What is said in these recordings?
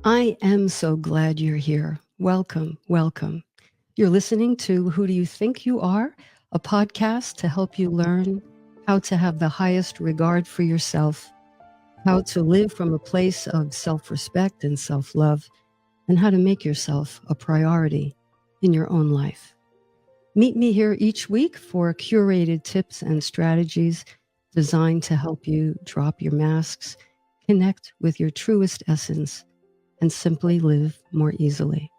I am so glad you're here. Welcome, welcome. You're listening to Who Do You Think You Are? A podcast to help you learn how to have the highest regard for yourself, how to live from a place of self respect and self love, and how to make yourself a priority in your own life. Meet me here each week for curated tips and strategies designed to help you drop your masks, connect with your truest essence, and simply live more easily.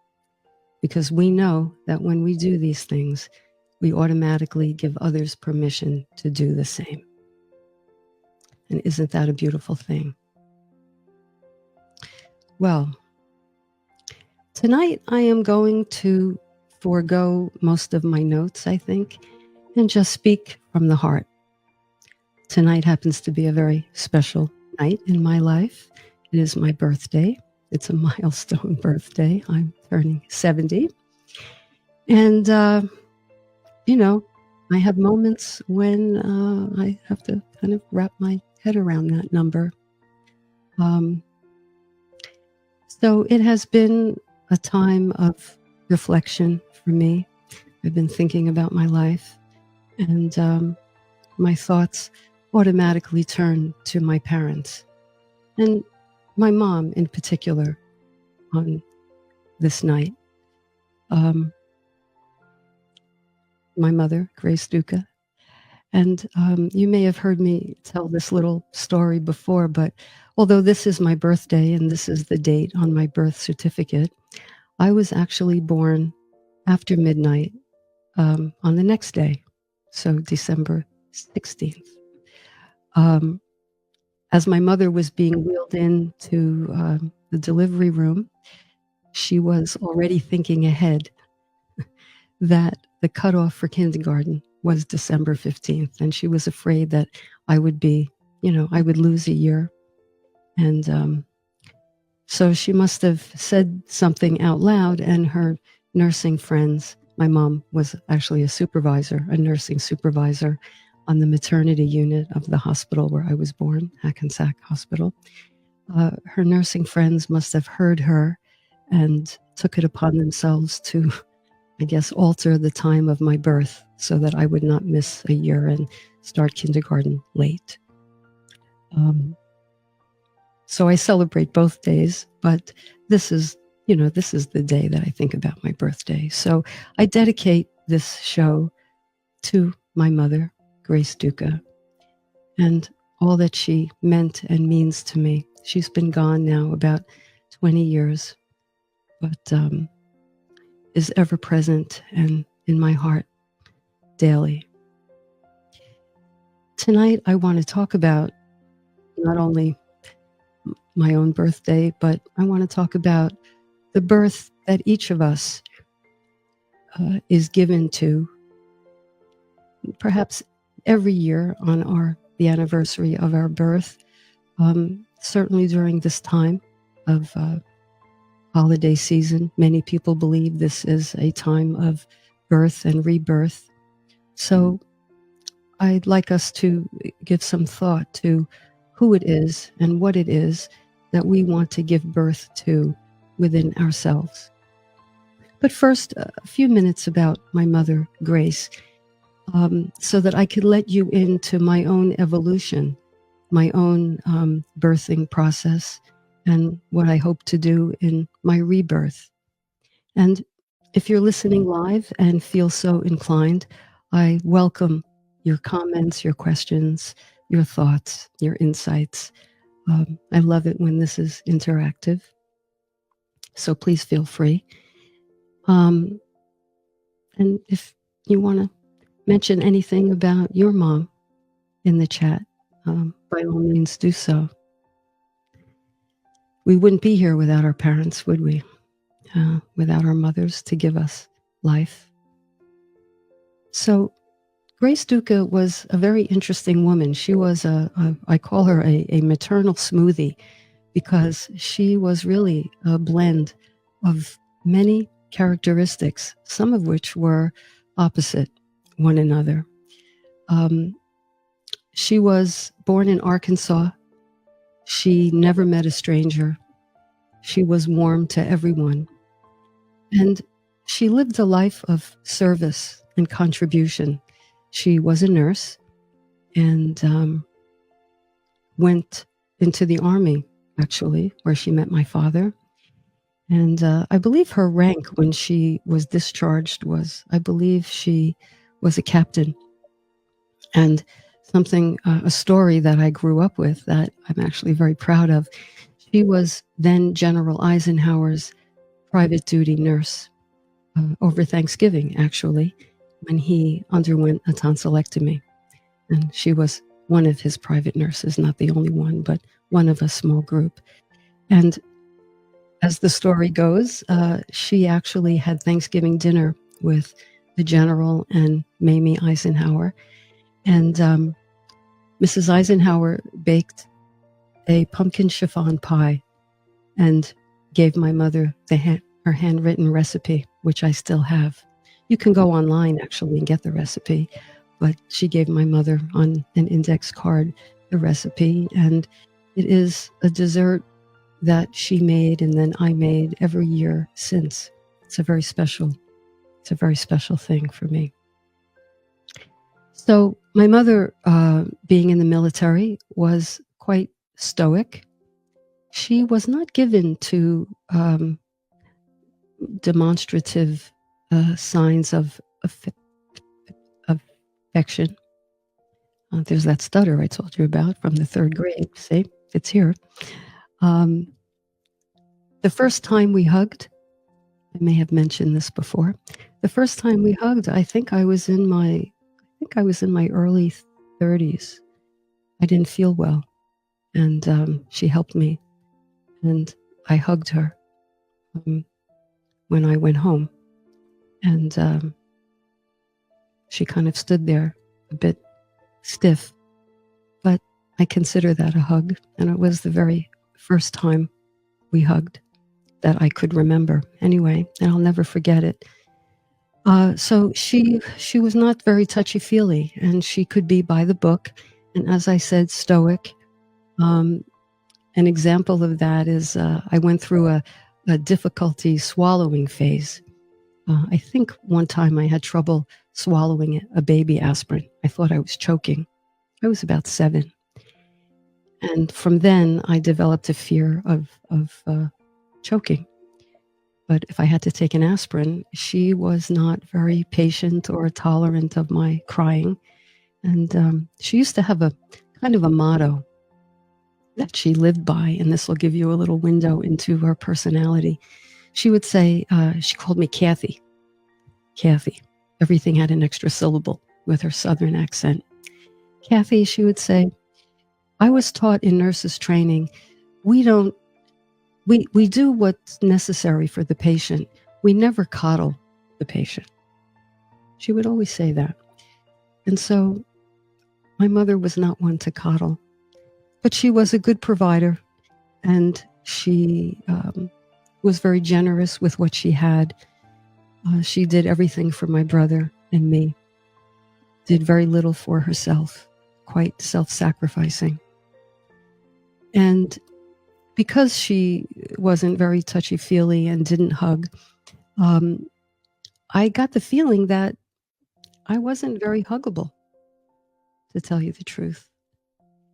Because we know that when we do these things, we automatically give others permission to do the same. And isn't that a beautiful thing? Well, tonight I am going to forego most of my notes, I think, and just speak from the heart. Tonight happens to be a very special night in my life. It is my birthday. It's a milestone birthday. I'm turning 70. And, I have moments when I have to kind of wrap my head around that number. So it has been a time of reflection for me. I've been thinking about my life, and my thoughts automatically turn to my parents and my mom in particular on this night. My mother, Grace Duca. And you may have heard me tell this little story before, but although this is my birthday and this is the date on my birth certificate, I was actually born after midnight on the next day, so December 16th. As my mother was being wheeled into the delivery room, she was already thinking ahead that the cutoff for kindergarten was December 15th. And she was afraid that I would I would lose a year. And so she must have said something out loud, and her nursing friends, my mom was actually a nursing supervisor on the maternity unit of the hospital where I was born, Hackensack Hospital. Her nursing friends must have heard her and took it upon themselves to, I guess, alter the time of my birth so that I would not miss a year and start kindergarten late. So I celebrate both days, but this is the day that I think about my birthday. So I dedicate this show to my mother, Grace Duca, and all that she meant and means to me. She's been gone now about 20 years, but is ever present and in my heart daily. Tonight, I want to talk about not only my own birthday, but I want to talk about the birth that each of us is given to, perhaps every year on the anniversary of our birth. Certainly during this time of holiday season, many people believe this is a time of birth and rebirth. So I'd like us to give some thought to who it is and what it is that we want to give birth to within ourselves. But first, a few minutes about my mother, Grace, so that I could let you into my own evolution, my own birthing process, and what I hope to do in my rebirth. And if you're listening live and feel so inclined, I welcome your comments, your questions, your thoughts, your insights. I love it when this is interactive. So please feel free. And if you want to mention anything about your mom in the chat, by all means do so. We wouldn't be here without our parents, would we? Without our mothers to give us life. So Grace Duca was a very interesting woman. She was I call her a maternal smoothie, because she was really a blend of many characteristics, some of which were opposite one another. She was born in Arkansas. She never met a stranger. She was warm to everyone. And she lived a life of service and contribution. She was a nurse and went into the army, actually, where she met my father. And I believe her rank when she was discharged was, I believe she was a captain. And a story that I grew up with that I'm actually very proud of. She was then General Eisenhower's private duty nurse over Thanksgiving, actually, when he underwent a tonsillectomy. And she was one of his private nurses, not the only one, but one of a small group. And as the story goes, she actually had Thanksgiving dinner with the general and Mamie Eisenhower. And Mrs. Eisenhower baked a pumpkin chiffon pie and gave my mother her handwritten recipe, which I still have. You can go online, actually, and get the recipe. But she gave my mother on an index card the recipe. And it is a dessert that she made and then I made every year since. It's a very special thing for me. So my mother, being in the military, was quite stoic. She was not given to demonstrative signs of affection. There's that stutter I told you about from the 3rd grade. See, it's here. The first time we hugged, I may have mentioned this before. The first time we hugged, I think I was in my early 30s. I didn't feel well, and she helped me, and I hugged her when I went home, and she kind of stood there a bit stiff, but I consider that a hug, and it was the very first time we hugged that I could remember anyway, and I'll never forget it. So she was not very touchy-feely, and she could be by the book, and as I said, stoic. An example of that is I went through a difficulty swallowing phase. I think one time I had trouble swallowing a baby aspirin. I thought I was choking. I was about 7. And from then, I developed a fear of choking. But if I had to take an aspirin, she was not very patient or tolerant of my crying. And she used to have a kind of a motto that she lived by, and this will give you a little window into her personality. She would say, she called me Kathy. Kathy. Everything had an extra syllable with her Southern accent. Kathy, she would say, I was taught in nurses training, we do what's necessary for the patient. We never coddle the patient. She would always say that. And so my mother was not one to coddle, but she was a good provider, and she was very generous with what she had. She did everything for my brother and me, did very little for herself, quite self-sacrificing. And because she wasn't very touchy-feely and didn't hug, I got the feeling that I wasn't very huggable, to tell you the truth.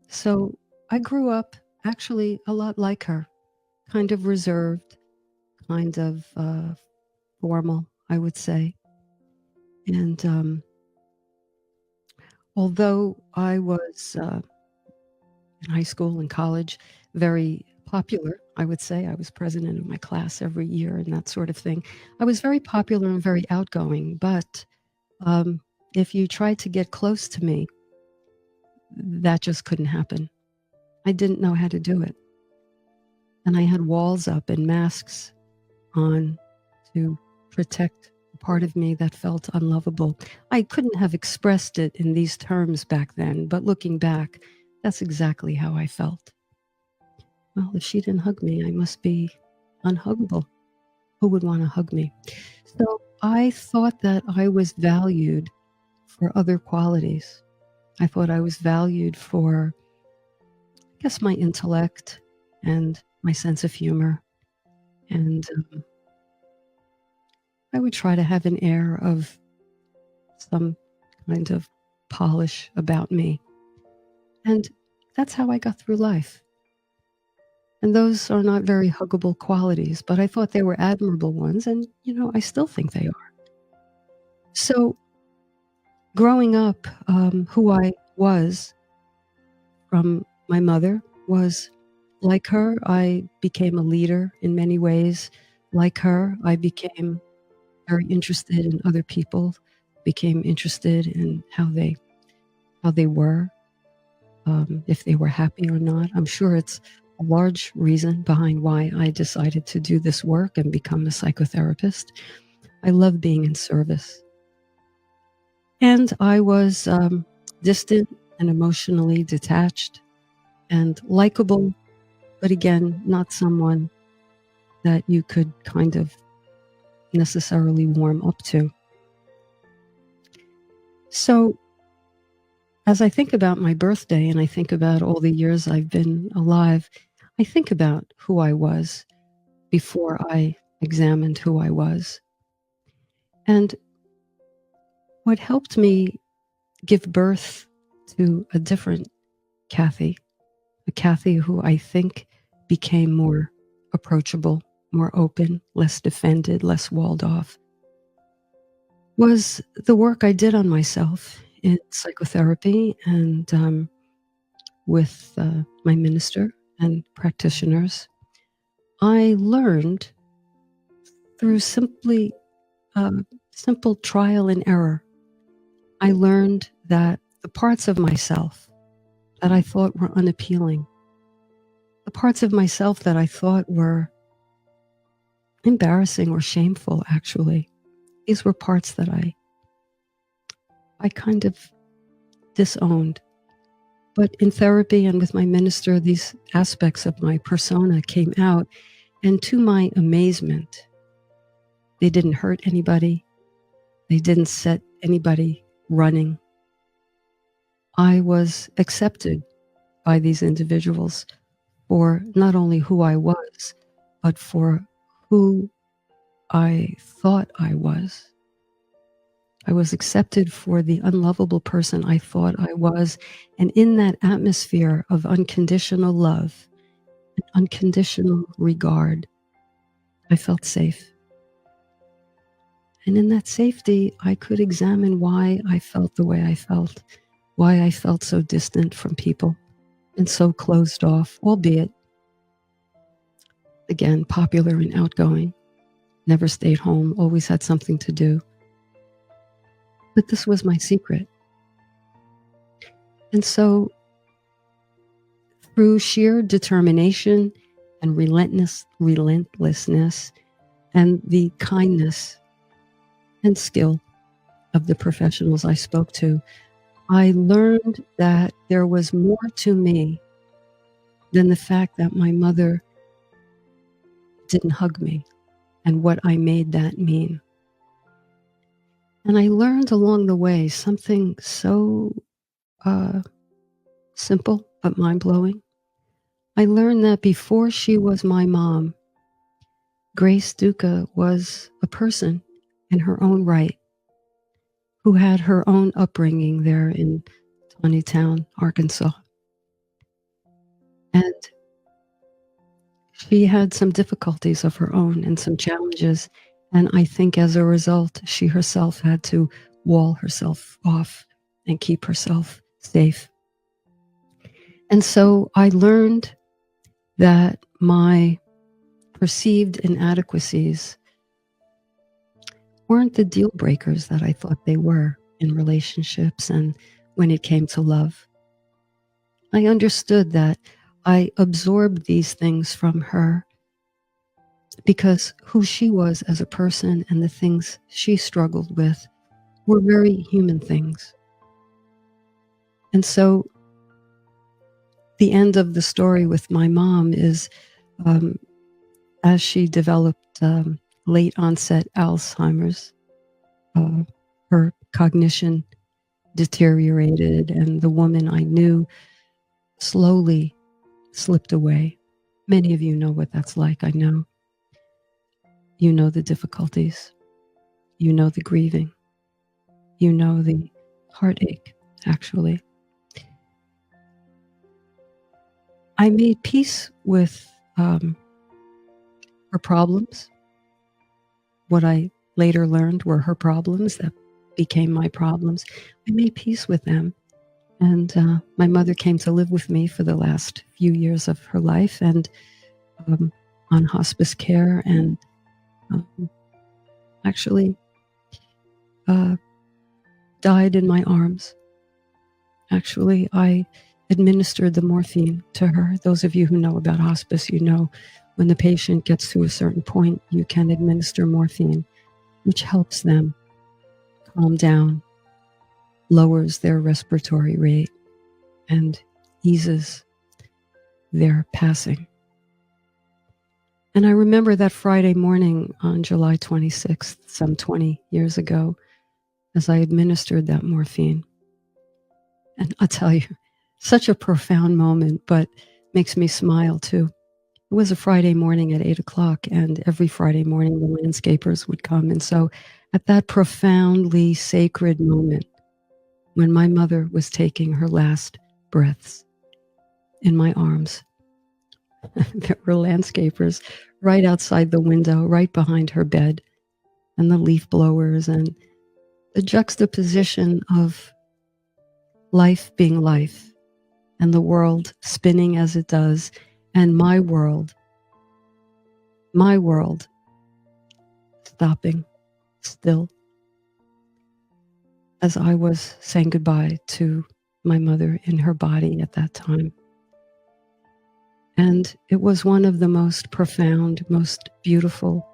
So I grew up actually a lot like her, kind of reserved, kind of formal, I would say. And although I was in high school and college very popular, I would say, I was president of my class every year and that sort of thing. I was very popular and very outgoing, but if you tried to get close to me, that just couldn't happen. I didn't know how to do it. And I had walls up and masks on to protect the part of me that felt unlovable. I couldn't have expressed it in these terms back then, but looking back, that's exactly how I felt. Well, if she didn't hug me, I must be unhuggable. Who would want to hug me? So I thought that I was valued for other qualities. I thought I was valued for, I guess, my intellect and my sense of humor And I would try to have an air of some kind of polish about me. And that's how I got through life. And those are not very huggable qualities, but I thought they were admirable ones. And, I still think they are. So growing up, who I was from my mother was like her. I became a leader in many ways. Like her, I became very interested in other people, became interested in how they were, if they were happy or not. I'm sure it's a large reason behind why I decided to do this work and become a psychotherapist. I love being in service. And I was distant and emotionally detached and likable, but again, not someone that you could kind of necessarily warm up to. So as I think about my birthday and I think about all the years I've been alive, I think about who I was before I examined who I was. And what helped me give birth to a different Kathy, a Kathy who I think became more approachable, more open, less defended, less walled off, was the work I did on myself in psychotherapy and with my minister and practitioners. I learned through simple trial and error. I learned that the parts of myself that I thought were unappealing, the parts of myself that I thought were embarrassing or shameful, actually, these were parts that I kind of disowned. But in therapy and with my minister, these aspects of my persona came out, and to my amazement, they didn't hurt anybody. They didn't set anybody running. I was accepted by these individuals for not only who I was, but for who I thought I was. I was accepted for the unlovable person I thought I was. And in that atmosphere of unconditional love and unconditional regard, I felt safe. And in that safety, I could examine why I felt the way I felt, why I felt so distant from people and so closed off, albeit, again, popular and outgoing, never stayed home, always had something to do. But this was my secret. And so through sheer determination and relentlessness and the kindness and skill of the professionals I spoke to, I learned that there was more to me than the fact that my mother didn't hug me and what I made that mean. And I learned along the way something so simple but mind-blowing. I learned that before she was my mom, Grace Duca was a person in her own right who had her own upbringing there in Town, Arkansas. And she had some difficulties of her own and some challenges. And I think as a result, she herself had to wall herself off and keep herself safe. And so I learned that my perceived inadequacies weren't the deal breakers that I thought they were in relationships and when it came to love. I understood that I absorbed these things from her because who she was as a person and the things she struggled with were very human things. And so the end of the story with my mom is as she developed late onset Alzheimer's, her cognition deteriorated and the woman I knew slowly slipped away. Many of you know what that's like, I know. You know the difficulties. You know the grieving. You know the heartache, actually. I made peace with her problems. What I later learned were her problems that became my problems. I made peace with them. And my mother came to live with me for the last few years of her life, and on hospice care, and actually died in my arms. Actually, I administered the morphine to her. Those of you who know about hospice, you know when the patient gets to a certain point, you can administer morphine, which helps them calm down, lowers their respiratory rate, and eases their passing. And I remember that Friday morning on July 26th, some 20 years ago, as I administered that morphine. And I'll tell you, such a profound moment, but makes me smile too. It was a Friday morning at 8:00, and every Friday morning the landscapers would come. And so at that profoundly sacred moment, when my mother was taking her last breaths in my arms, there were landscapers right outside the window, right behind her bed, and the leaf blowers, and the juxtaposition of life being life and the world spinning as it does, and my world stopping still as I was saying goodbye to my mother in her body at that time. And it was one of the most profound, most beautiful,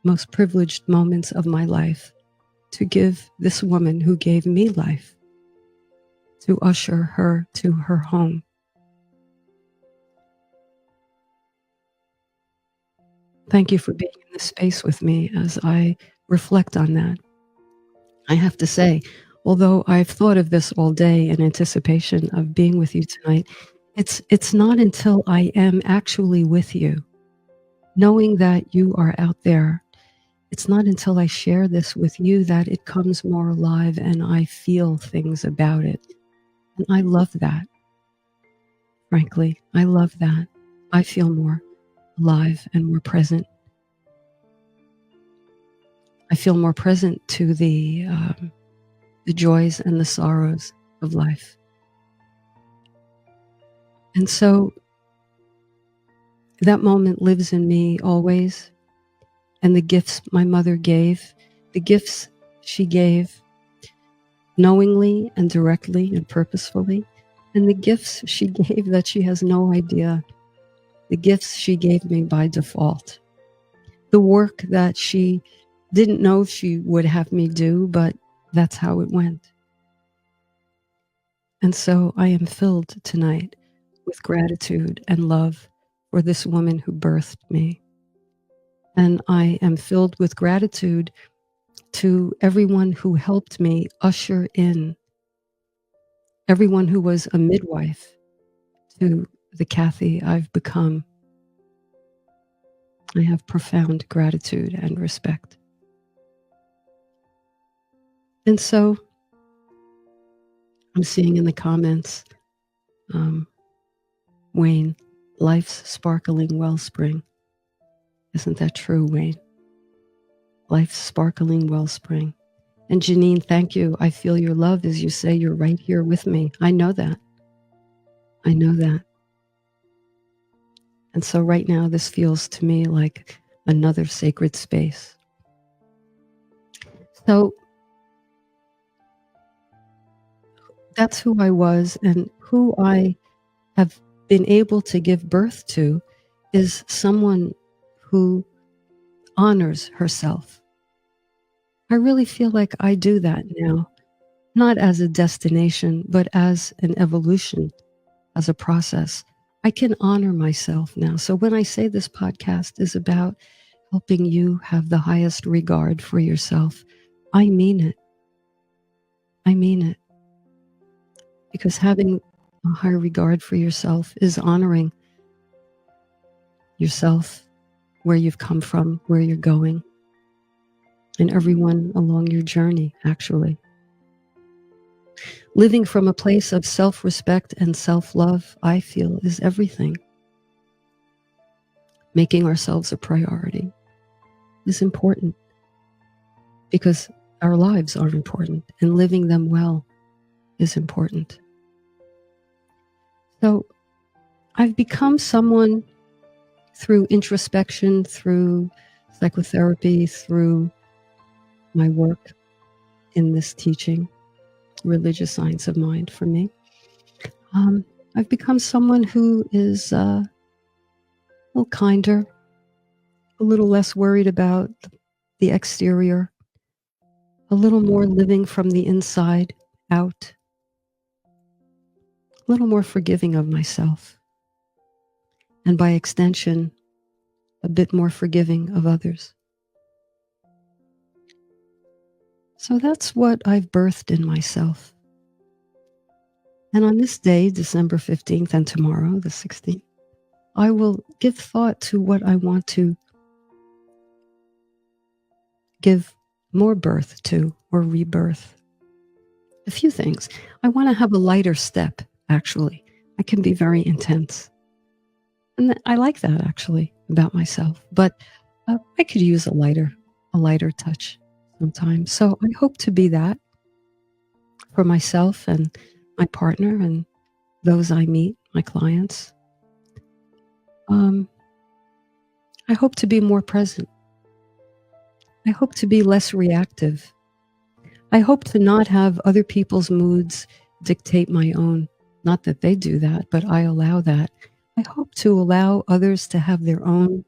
most privileged moments of my life to give this woman who gave me life, to usher her to her home. Thank you for being in this space with me as I reflect on that. I have to say, although I've thought of this all day in anticipation of being with you tonight, it's not until I am actually with you, knowing that you are out there, it's not until I share this with you that it comes more alive and I feel things about it. And I love that. Frankly, I love that. I feel more alive and more present. I feel more present to the joys and the sorrows of life. And so that moment lives in me always. And the gifts my mother gave, the gifts she gave knowingly and directly and purposefully, and the gifts she gave that she has no idea, the gifts she gave me by default, the work that she didn't know she would have me do, but that's how it went. And so I am filled tonight with gratitude and love for this woman who birthed me. And I am filled with gratitude to everyone who helped me usher in, everyone who was a midwife to the Kathy I've become. I have profound gratitude and respect. And so I'm seeing in the comments, Wayne, life's sparkling wellspring. Isn't that true, Wayne? Life's sparkling wellspring. And Janine, thank you. I feel your love as you say you're right here with me. I know that. I know that. And so right now, this feels to me like another sacred space. So that's who I was, and who I have been able to give birth to is someone who honors herself. I really feel like I do that now, not as a destination, but as an evolution, as a process. I can honor myself now. So when I say this podcast is about helping you have the highest regard for yourself, I mean it. I mean it. Because having a high regard for yourself is honoring yourself where you've come from, where you're going, and everyone along your journey, actually. Living from a place of self-respect and self-love, I feel, is everything. Making ourselves a priority is important because our lives are important and living them well is important. So I've become someone through introspection, through psychotherapy, through my work in this teaching, religious science of mind for me. I've become someone who is a little kinder, a little less worried about the exterior, a little more living from the inside out, a little more forgiving of myself, and by extension, a bit more forgiving of others. So that's what I've birthed in myself. And on this day, December 15th, and tomorrow, the 16th, I will give thought to what I want to give more birth to or rebirth. A few things. I want to have a lighter step, actually. I can be very intense. And I like that, actually, about myself. But I could use a lighter touch sometimes. So I hope to be that for myself and my partner and those I meet, my clients. I hope to be more present. I hope to be less reactive. I hope to not have other people's moods dictate my own. Not that they do that, but I allow that. I hope to allow others to have their own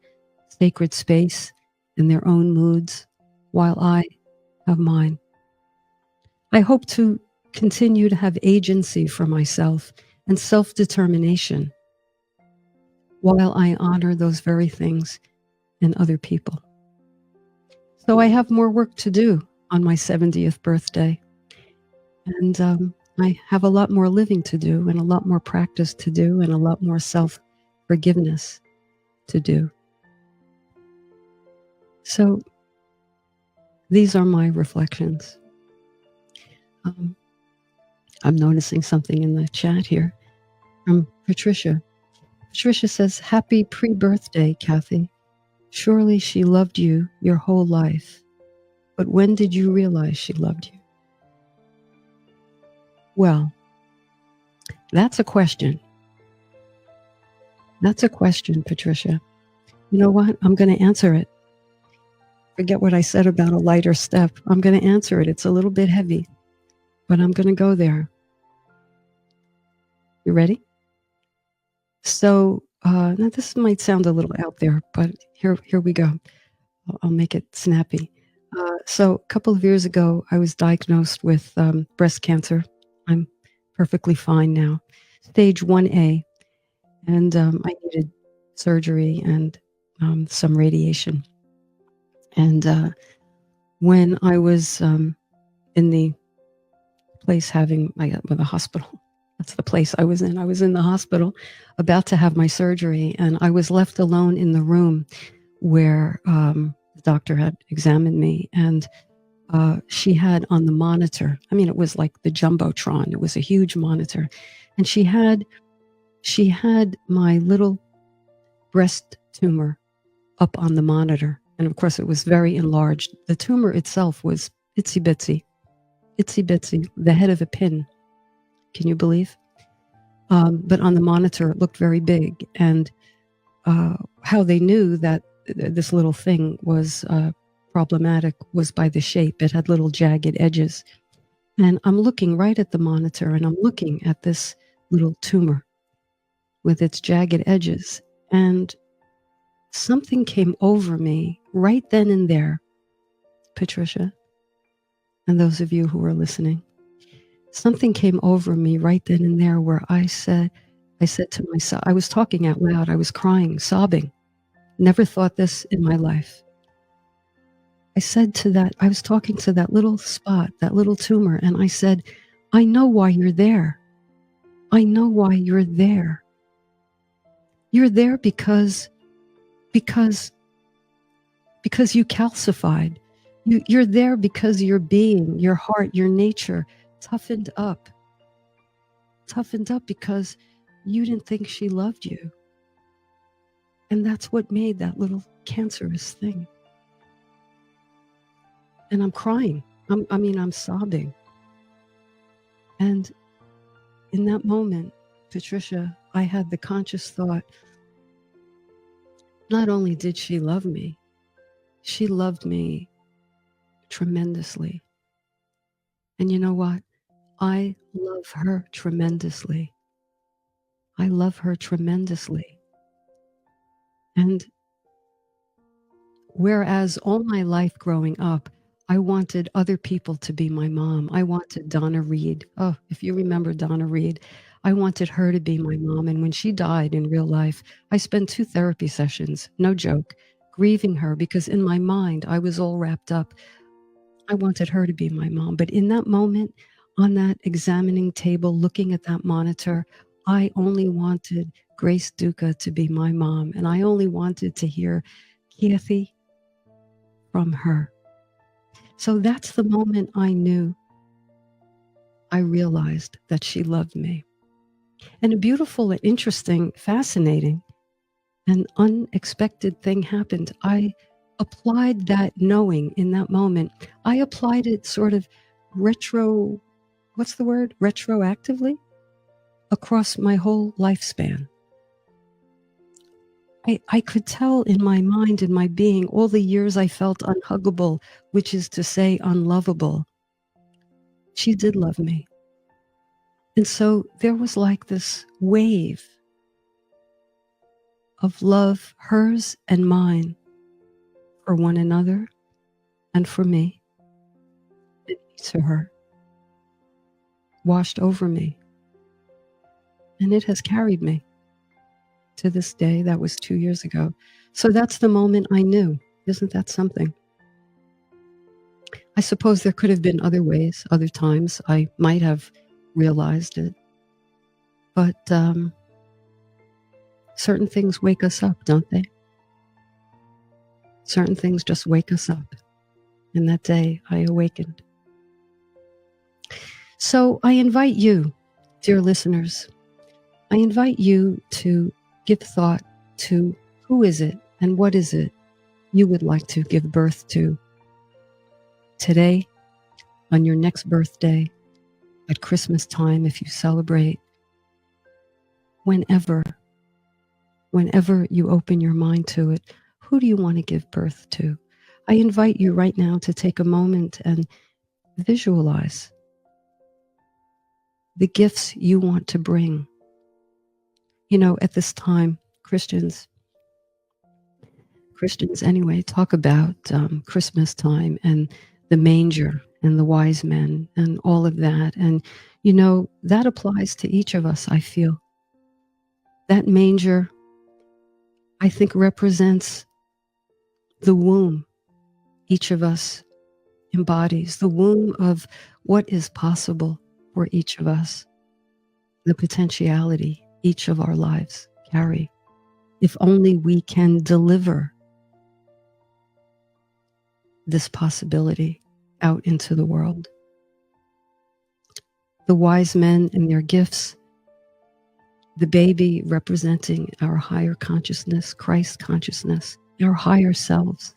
sacred space and their own moods while I have mine. I hope to continue to have agency for myself and self-determination while I honor those very things in other people. So I have more work to do on my 70th birthday. And I have a lot more living to do and a lot more practice to do and a lot more self-forgiveness to do. So these are my reflections. I'm noticing something in the chat here from Patricia. Patricia says, "Happy pre-birthday, Kathy. Surely she loved you your whole life. But when did you realize she loved you?" Well, that's a question. That's a question, Patricia. You know what? I'm going to answer it. Forget what I said about a lighter step. I'm going to answer it. It's a little bit heavy, but I'm going to go there. You ready? So now this might sound a little out there, but here we go. I'll make it snappy. So a couple of years ago, I was diagnosed with breast cancer. I'm perfectly fine now. Stage 1A. And I needed surgery and some radiation. And when I was in the place the hospital, that's the place I was in. I was in the hospital about to have my surgery, and I was left alone in the room where the doctor had examined me, and she had on the monitor, I mean, it was like the Jumbotron. It was a huge monitor. And she had my little breast tumor up on the monitor. And of course, it was very enlarged. The tumor itself was itsy bitsy, the head of a pin. Can you believe? But on the monitor, it looked very big. And how they knew that this little thing was problematic was by the shape. It had little jagged edges. And I'm looking right at the monitor, and I'm looking at this little tumor with its jagged edges. And something came over me right then and there, Patricia, and those of you who are listening. Something came over me right then and there where I said to myself, I was talking out loud, I was crying, sobbing. Never thought this in my life. I was talking to that little spot, that little tumor, and I said, "I know why you're there. I know why you're there. You're there because because you calcified. You're there because your being, your heart, your nature toughened up because you didn't think she loved you. And that's what made that little cancerous thing. And I'm crying. I'm sobbing. And in that moment, Patricia, I had the conscious thought, not only did she love me, she loved me tremendously. And you know what? I love her tremendously. I love her tremendously. And whereas all my life growing up, I wanted other people to be my mom. I wanted Donna Reed. Oh, if you remember Donna Reed, I wanted her to be my mom. And when she died in real life, I spent 2 therapy sessions, no joke, grieving her because in my mind, I was all wrapped up. I wanted her to be my mom. But in that moment, on that examining table, looking at that monitor, I only wanted Grace Duca to be my mom. And I only wanted to hear Kathy from her. So that's the moment I knew, I realized that she loved me. And a beautiful and interesting, fascinating, and unexpected thing happened. I applied that knowing in that moment. I applied it sort of retroactively across my whole lifespan. I could tell in my mind and my being all the years I felt unhuggable, which is to say unlovable. She did love me. And so there was like this wave of love, hers and mine, for one another and for me, and me to her, washed over me. And it has carried me to this day. That was 2 years ago. So that's the moment I knew. Isn't that something? I suppose there could have been other ways, other times I might have realized it. But certain things wake us up, don't they? Certain things just wake us up. And that day I awakened. So I invite you, dear listeners, I invite you to give thought to who is it and what is it you would like to give birth to today, on your next birthday, at Christmas time if you celebrate, whenever you open your mind to it, who do you want to give birth to? I invite you right now to take a moment and visualize the gifts you want to bring. You know, at this time, Christians anyway, talk about Christmas time and the manger and the wise men and all of that. And, you know, that applies to each of us, I feel. That manger, I think, represents the womb each of us embodies, the womb of what is possible for each of us, the potentiality each of our lives carry, if only we can deliver this possibility out into the world. The wise men and their gifts, the baby representing our higher consciousness, Christ consciousness, our higher selves.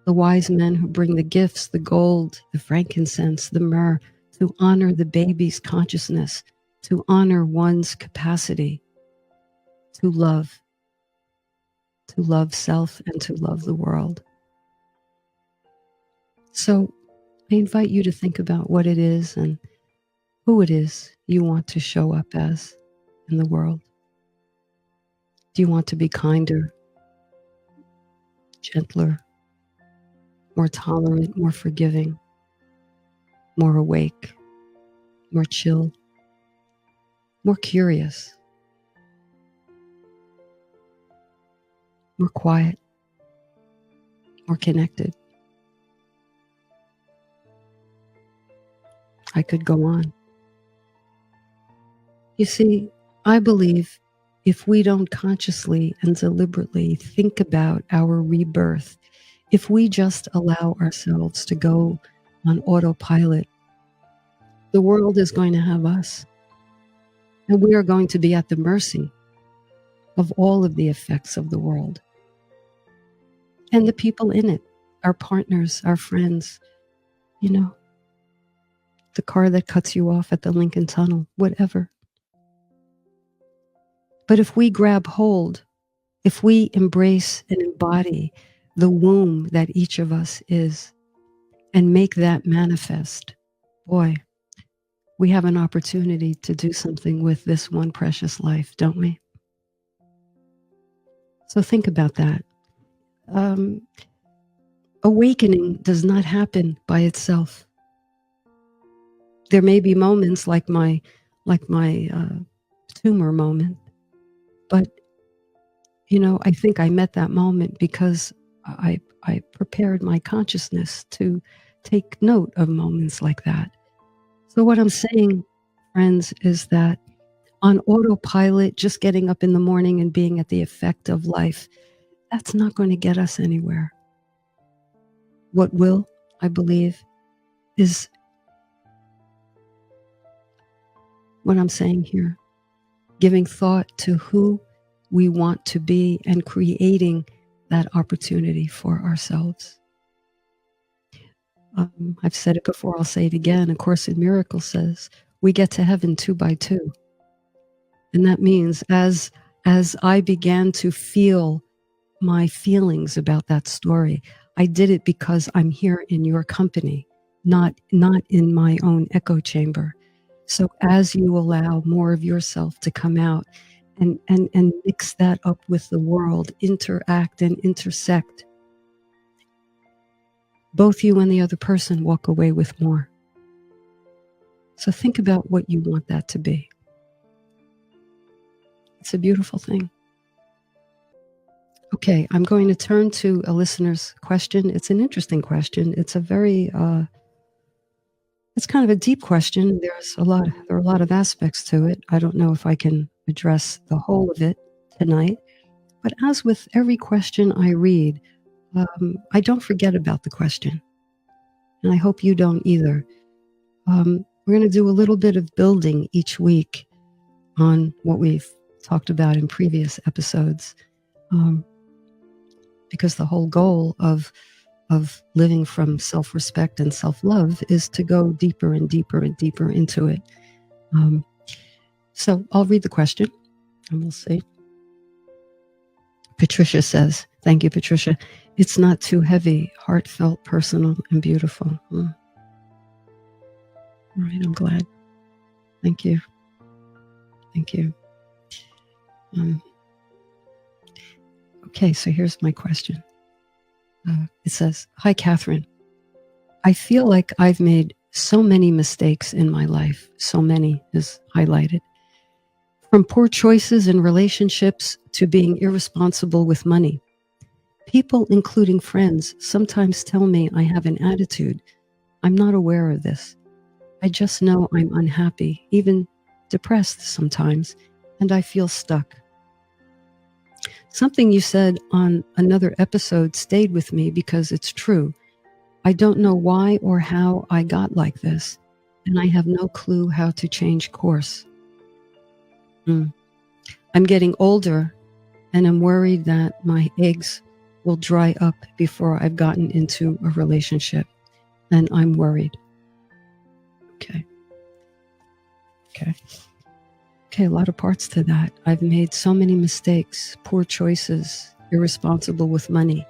The wise men who bring the gifts, the gold, the frankincense, the myrrh, to honor the baby's consciousness, to honor one's capacity to love self and to love the world. So I invite you to think about what it is and who it is you want to show up as in the world. Do you want to be kinder, gentler, more tolerant, more forgiving, more awake, more chill, more curious, more quiet, more connected? I could go on. You see, I believe if we don't consciously and deliberately think about our rebirth, If we just allow ourselves to go on autopilot, the world is going to have us. And we are going to be at the mercy of all of the effects of the world and the people in it, our partners, our friends, you know, the car that cuts you off at the Lincoln Tunnel, whatever. But if we grab hold, if we embrace and embody the womb that each of us is and make that manifest, boy, we have an opportunity to do something with this one precious life, don't we? So think about that. Awakening does not happen by itself. There may be moments like my tumor moment, but I think I met that moment because I prepared my consciousness to take note of moments like that. So what I'm saying, friends, is that on autopilot, just getting up in the morning and being at the effect of life, that's not going to get us anywhere. What will, I believe, is what I'm saying here, giving thought to who we want to be and creating that opportunity for ourselves. I've said it before, I'll say it again. A Course in Miracles says, we get to heaven 2 by 2. And that means as I began to feel my feelings about that story, I did it because I'm here in your company, not in my own echo chamber. So as you allow more of yourself to come out and mix that up with the world, interact and intersect, both you and the other person walk away with more. So think about what you want that to be. It's a beautiful thing. Okay, I'm going to turn to a listener's question. It's an interesting question. It's a very, it's kind of a deep question. There are a lot of aspects to it. I don't know if I can address the whole of it tonight, but as with every question I read, I don't forget about the question. And I hope you don't either. We're going to do a little bit of building each week on what we've talked about in previous episodes. Because the whole goal of living from self-respect and self-love is to go deeper and deeper and deeper into it. So I'll read the question and we'll see. Patricia says, thank you, Patricia. It's not too heavy, heartfelt, personal, and beautiful. All right, I'm glad. Thank you. Thank you. Okay, so here's my question. It says, hi, Catherine. I feel like I've made so many mistakes in my life. So many is highlighted. From poor choices in relationships to being irresponsible with money. People, including friends, sometimes tell me I have an attitude. I'm not aware of this. I just know I'm unhappy, even depressed sometimes, and I feel stuck. Something you said on another episode stayed with me because it's true. I don't know why or how I got like this, and I have no clue how to change course. I'm getting older, and I'm worried that my eggs will dry up before I've gotten into a relationship, and I'm worried. Okay, a lot of parts to that. I've made so many mistakes, poor choices, irresponsible with money.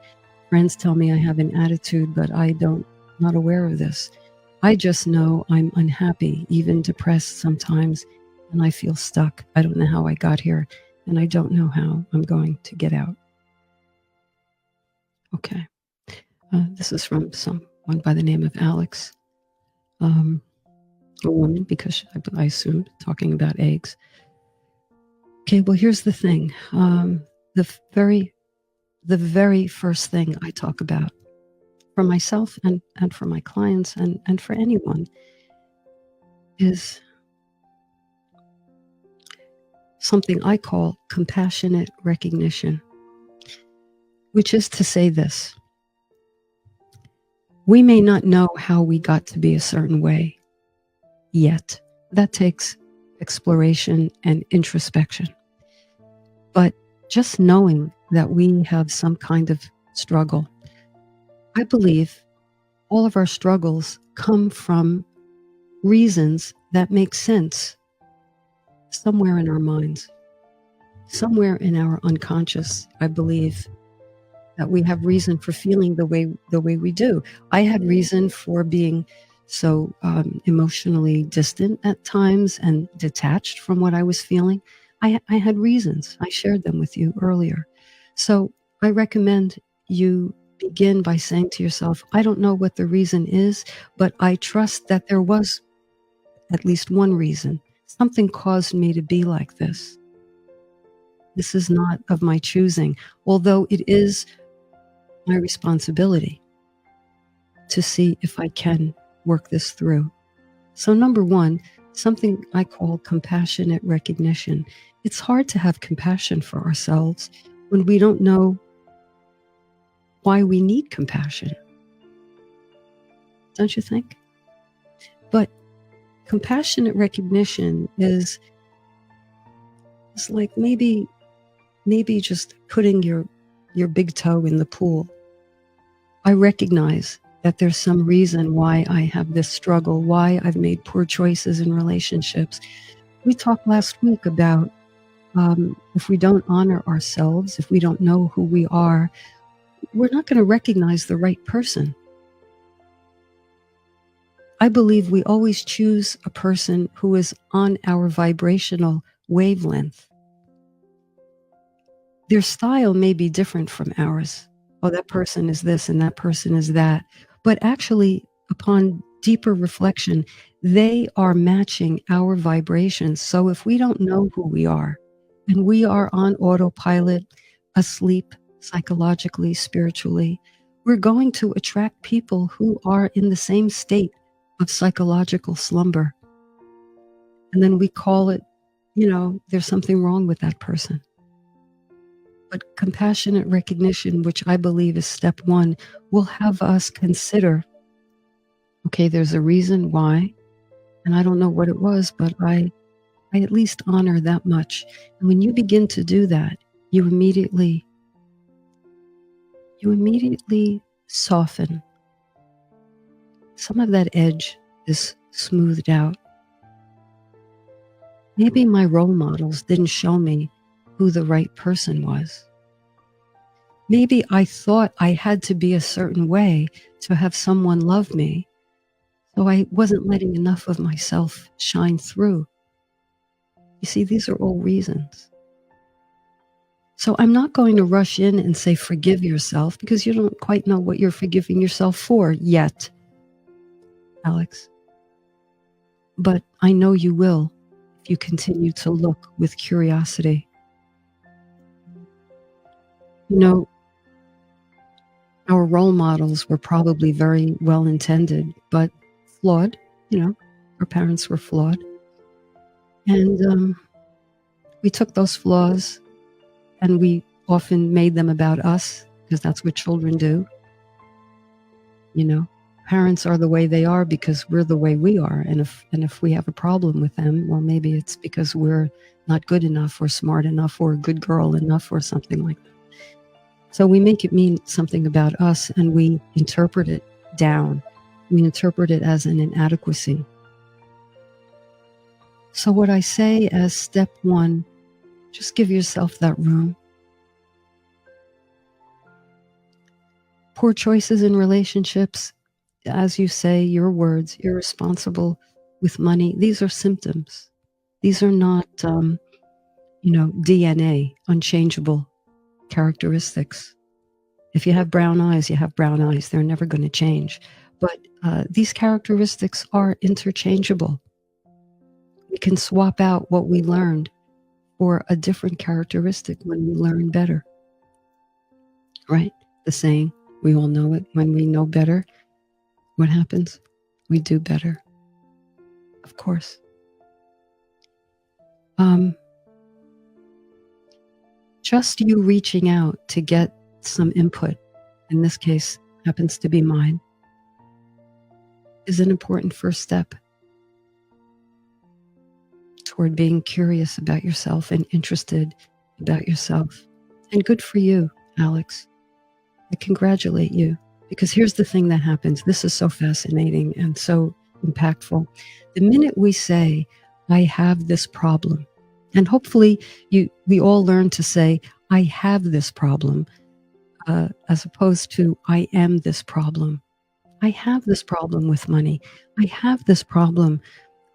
Friends tell me I have an attitude, but not aware of this. I just know I'm unhappy, even depressed sometimes, and I feel stuck. I don't know how I got here, and I don't know how I'm going to get out. Okay. This is from someone by the name of Alex, a woman, because I assume talking about eggs. Okay, well, here's the thing. The very first thing I talk about for myself and for my clients and for anyone is something I call compassionate recognition, which is to say this. We may not know how we got to be a certain way yet. That takes exploration and introspection. But just knowing that we have some kind of struggle, I believe all of our struggles come from reasons that make sense somewhere in our minds, somewhere in our unconscious. I believe that we have reason for feeling the way we do. I had reason for being so emotionally distant at times and detached from what I was feeling. I had reasons. I shared them with you earlier. So I recommend you begin by saying to yourself, I don't know what the reason is, but I trust that there was at least one reason. Something caused me to be like this. This is not of my choosing, although it is my responsibility to see if I can work this through. So number one, something I call compassionate recognition. It's hard to have compassion for ourselves when we don't know why we need compassion. Don't you think? But compassionate recognition is like maybe just putting your big toe in the pool. I recognize that there's some reason why I have this struggle, why I've made poor choices in relationships. We talked last week about if we don't honor ourselves, if we don't know who we are, we're not going to recognize the right person. I believe we always choose a person who is on our vibrational wavelength. Their style may be different from ours. Oh, that person is this and that person is that. But actually, upon deeper reflection, they are matching our vibrations. So if we don't know who we are and we are on autopilot, asleep psychologically, spiritually, we're going to attract people who are in the same state of psychological slumber. And then we call it, there's something wrong with that person. But compassionate recognition, which I believe is step one, will have us consider, okay, there's a reason why, and I don't know what it was, but I at least honor that much. And when you begin to do that, you immediately soften. Some of that edge is smoothed out. Maybe my role models didn't show me who the right person was. Maybe I thought I had to be a certain way to have someone love me, so I wasn't letting enough of myself shine through. You see, these are all reasons. So I'm not going to rush in and say, forgive yourself, because you don't quite know what you're forgiving yourself for yet, Alex. But I know you will if you continue to look with curiosity. Our role models were probably very well intended, but flawed. Our parents were flawed. And we took those flaws and we often made them about us, because that's what children do. Parents are the way they are because we're the way we are. And if we have a problem with them, well, maybe it's because we're not good enough or smart enough or a good girl enough or something like that. So we make it mean something about us and we interpret it down. We interpret it as an inadequacy. So what I say as step one, just give yourself that room. Poor choices in relationships, as you say, your words, irresponsible with money, these are symptoms. These are not, DNA, unchangeable characteristics. If you have brown eyes, you have brown eyes. They're never going to change. But these characteristics are interchangeable. We can swap out what we learned for a different characteristic when we learn better. Right? The saying, we all know it. When we know better, what happens? We do better. Of course. Just you reaching out to get some input, in this case, happens to be mine, is an important first step toward being curious about yourself and interested about yourself. And good for you, Alex. I congratulate you, because here's the thing that happens. This is so fascinating and so impactful. The minute we say, I have this problem, and hopefully we all learn to say, I have this problem, as opposed to, I am this problem. I have this problem with money. I have this problem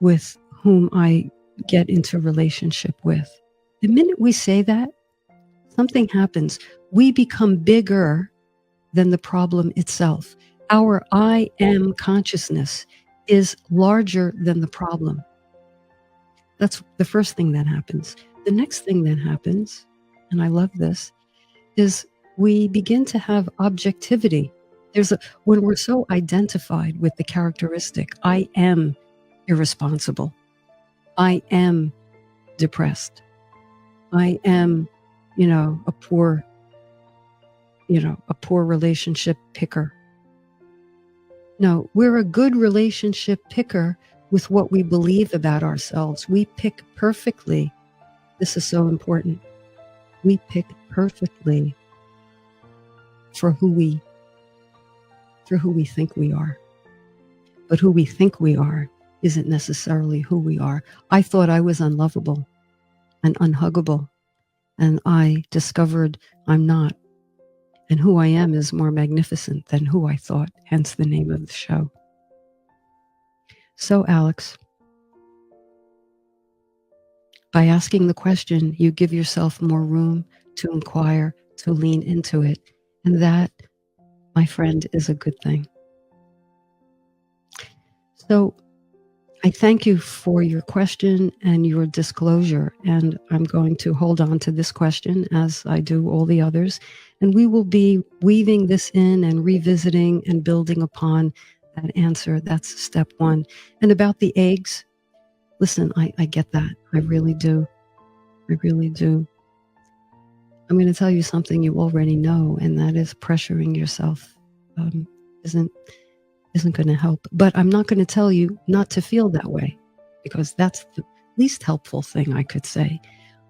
with whom I get into relationship with. The minute we say that, something happens. We become bigger than the problem itself. Our I am consciousness is larger than the problem. That's the first thing that happens. The next thing that happens, and I love this, is we begin to have objectivity. When we're so identified with the characteristic, I am irresponsible, I am depressed, I am, a poor relationship picker. No, we're a good relationship picker with what we believe about ourselves. We pick perfectly. This is so important. We pick perfectly for who we think we are. But who we think we are isn't necessarily who we are. I thought I was unlovable and unhuggable, and I discovered I'm not. And who I am is more magnificent than who I thought, hence the name of the show. So, Alex, by asking the question, you give yourself more room to inquire, to lean into it. And that, my friend, is a good thing. So I thank you for your question and your disclosure, and I'm going to hold on to this question as I do all the others, and we will be weaving this in and revisiting and building upon that answer. That's step one. And about the eggs, listen, I get that. I really do. I really do. I'm going to tell you something you already know, and that is pressuring yourself isn't going to help. But I'm not going to tell you not to feel that way, because that's the least helpful thing I could say.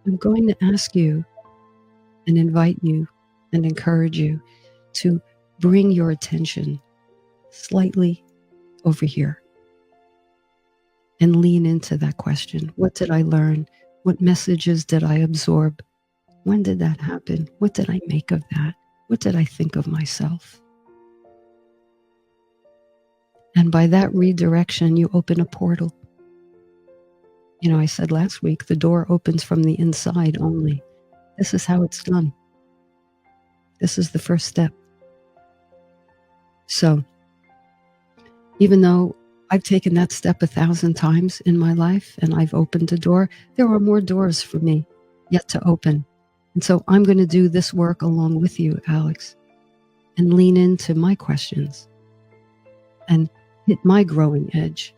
I'm going to ask you and invite you and encourage you to bring your attention slightly over here and lean into that question. What did I learn? What messages did I absorb? When did that happen? What did I make of that? What did I think of myself? And by that redirection, you open a portal. I said last week, the door opens from the inside only. This is how it's done. This is the first step. So, even though I've taken that step 1,000 times in my life and I've opened a door, there are more doors for me yet to open. And so I'm going to do this work along with you, Alex, and lean into my questions and hit my growing edge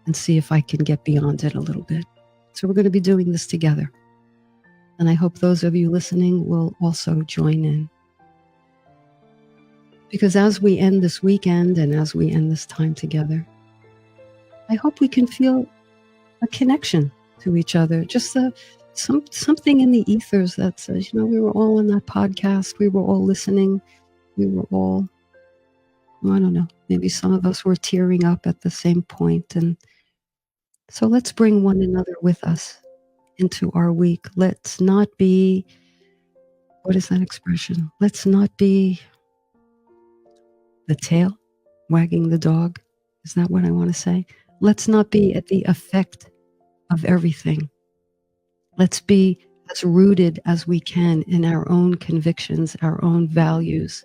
and see if I can get beyond it a little bit. So we're going to be doing this together. And I hope those of you listening will also join in. Because as we end this weekend and as we end this time together, I hope we can feel a connection to each other. Just something in the ethers that says, we were all on that podcast. We were all listening. We were all, I don't know, maybe some of us were tearing up at the same point. And so let's bring one another with us into our week. Let's not be, what is that expression? Let's not be the tail wagging the dog. Is that what I want to say? Let's not be at the effect of everything. Let's be as rooted as we can in our own convictions, our own values.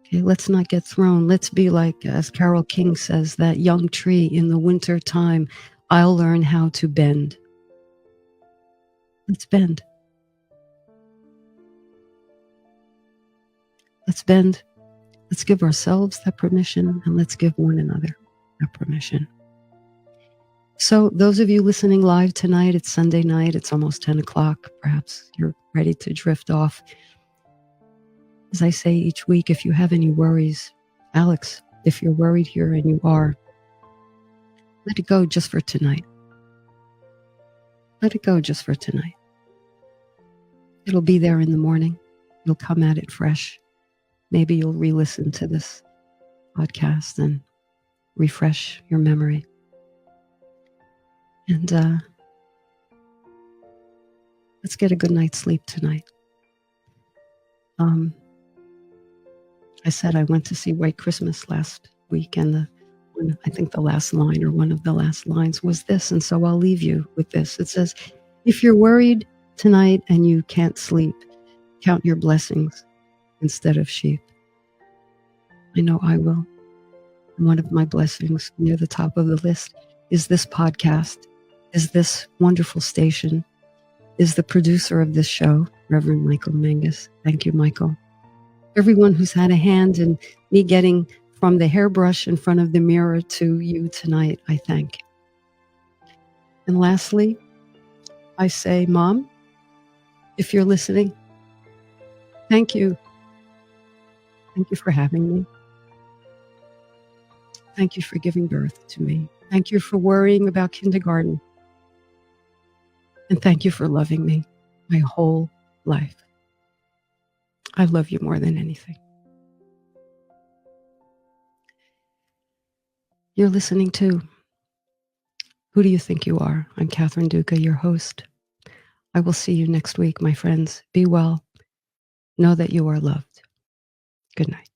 Okay, let's not get thrown. Let's be like, as Carole King says, that young tree in the winter time. I'll learn how to bend. Let's bend. Let's bend. Let's give ourselves that permission, and let's give one another that permission. So those of you listening live tonight, it's Sunday night, it's almost 10 o'clock. Perhaps you're ready to drift off. As I say each week, if you have any worries, Alex, If you're worried here, and you are, let it go just for tonight. Let it go just for tonight. It'll be there in the morning. You'll come at it fresh. Maybe you'll re-listen to this podcast and refresh your memory. And let's get a good night's sleep tonight. I said I went to see White Christmas last week, and I think the last line, or one of the last lines, was this, and so I'll leave you with this. It says, if you're worried tonight and you can't sleep, count your blessings instead of sheep. I know I will. And one of my blessings near the top of the list is this podcast, is this wonderful station, is the producer of this show, Reverend Michael Mangus. Thank you, Michael. Everyone who's had a hand in me getting from the hairbrush in front of the mirror to you tonight, I thank. And lastly, I say, Mom, if you're listening, thank you. Thank you for having me. Thank you for giving birth to me. Thank you for worrying about kindergarten. And thank you for loving me my whole life. I love you more than anything. You're listening to Who Do You Think You Are? I'm Catherine Duca, your host. I will see you next week, my friends. Be well. Know that you are loved. Good night.